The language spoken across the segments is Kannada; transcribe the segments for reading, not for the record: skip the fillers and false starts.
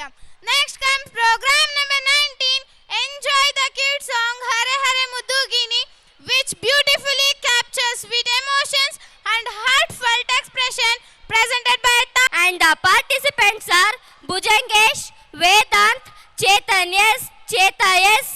program. Next comes program number 19. Enjoy the kid song Hare Hare Muddugini, which beautifully captures sweet emotions and heartfelt expression presented by and the participants are Bhujangesh, Vedant, Chetayes,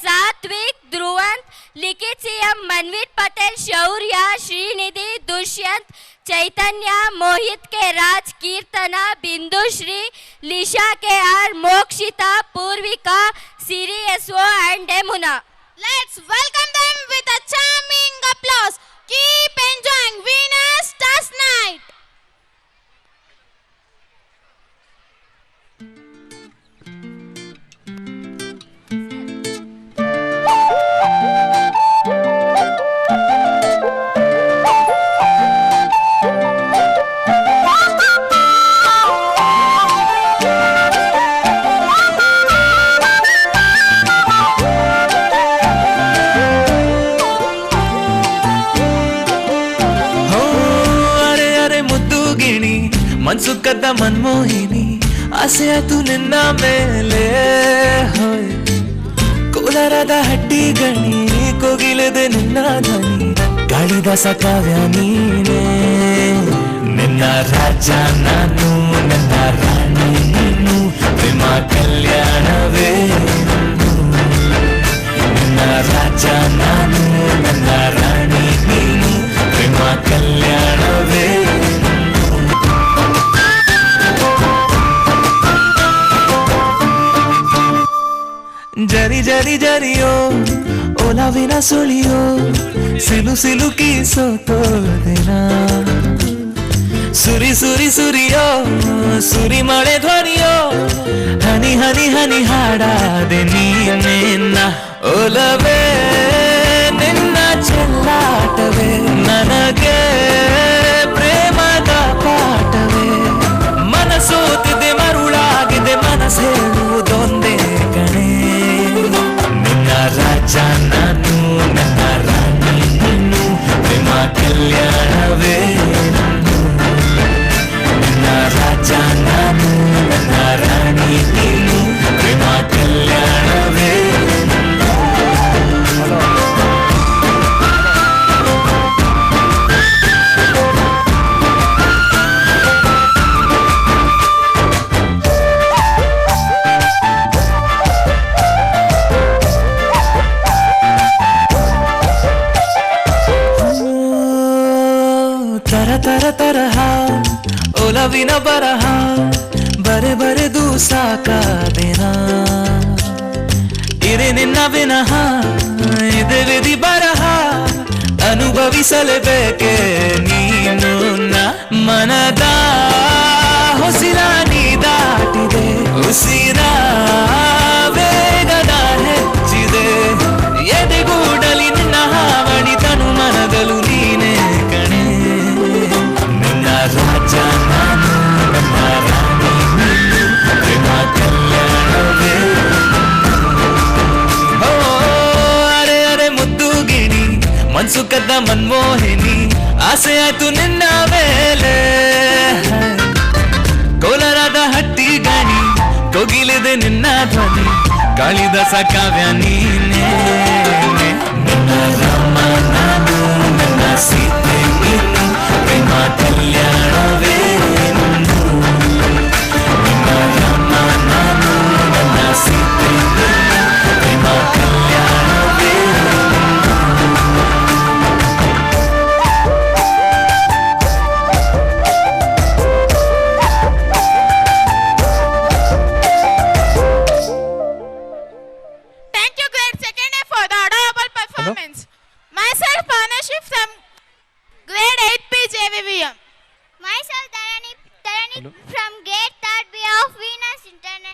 Satvik, Dhruvant, Likit CM, Manvit Patel, Shaurya, Srinidhi, Dushyant, Chaitanya, Mohit K Raj, Kirtana, Bindu Shri, Lisha KR, Mokshita, Purvika, Siri SO and Emuna. Let's welcome them with a charming applause. Keep enjoying Venus Stars Night. ಮನ್ಸುಕದ್ದ ಮನ್ಮೋಹಿನಿ ಆಸೆ ಆಯ್ತು ನಿನ್ನ ಮೇಲೆ ಹೋಯ್ ಕೋಲಾರದ ಹಟ್ಟಿ ಗಣಿ ಕೋಗಿಲದೆ ನಿನ್ನ ಧ್ವನಿ ಗಾಳಿದಾಸ ಕಾವ್ಯ ನೀನೇ ನಿನ್ನ ರಾಜ ನಾನು ನನ್ನ ರಾಣಿ ನೀನು ಪ್ರೇಮ ಕಲ್ಯಾಣವೇ ನಿನ್ನ ರಾಜ ನಾನು ನನ್ನ ರಾಣಿ ನೀನು ಪ್ರೇಮ ಕಲ್ಯಾಣವೇ ಜರಿ ಜರಿ ಜರಿಯೋ ಓಲಾವಿನ ಸುಳಿಯೋ ಸಿಲು ಸಿಲುಕಿ ಸೋತೋದೆನ ಸುರಿ ಸುರಿ ಸುರಿಯೋ ಸುರಿ ಮಳೆ ಧ್ವನಿಯೋ ಹನಿ ಹನಿ ಹನಿ ಹಾಡಾದೆ ನೀನೆನ್ನ ಓಲವೇ ನಿನ್ನ ಚೆಲ್ಲಾಟವೇ ನನಗೆ ಪ್ರೇಮದ ಪಾಠವೇ ಮನಸೋತಿದೆ ಮರುಳಾಗಿದೆ ಮನಸ್ಸು ಹೇಳುವುದೊಂದೇ ಕಣೆ ನಿನ್ನ ರಾಜ ನಾನು ನನ್ನ ರಾಣಿ ನೀನು ಪ್ರೇಮ ಕಲ್ಯಾಣವೇ ನಿನ್ನ ರಾಜ ನಾನು ನನ್ನ ರಾಣಿ ನೀನು ಪ್ರೇಮ ಕಲ್ಯಾಣವೇ ತರ ತರಹ ಒಲವಿನ ಬರಹ ಬರೆ ಬರೆದು ಸಾಕಾದೆನ ಇರೆ ನಿನ್ನ ವಿನಃ ಇದೆ ವಿಧಿ ಬರಹ ಅನುಭವಿಸಲೇಬೇಕೆ ನೀನು ಮನದ ಹೊಸಿರ ನೀ ದಾಟಿದೆ ಉಸಿರ ವೇಗದ ಹೆಚ್ಚಿದೆ ಎದೆಗೂಡಲಿ ನಿನ್ನ ಹಾವಳಿ ತನು ಮನದಲು ನೀನೇ ಕಣೆ ನಿನ್ನ ರಾಜ ನಾನು ನನ್ನ ರಾಣಿ ನೀನು ಪ್ರೇಮ ಕಲ್ಯಾಣವೇ ಓ ಅರೆ ಅರೆ ಮುದ್ದು ಗಿಣಿ ಮನ್ಸು ಕದ್ದ ಮನ್ಮೋಹಿನಿ ಆಸೆ ಆಯ್ತು ನಿನ್ನ ಮೇಲೆ ಕೋಲಾರದ ಹಟ್ಟಿ ಗಣಿ ಕೋಗಿಲಿದೆ ನಿನ್ನ ಧ್ವನಿ ಕಾಳಿದಾಸ ಕಾವ್ಯ ನೀನೇ ನಿನ್ನ ರಾಮ ನಾನು ನನ್ನ ಸೀತೆ ನೀನು ಪ್ರೇಮ ಕಲ್ಯಾಣವೇ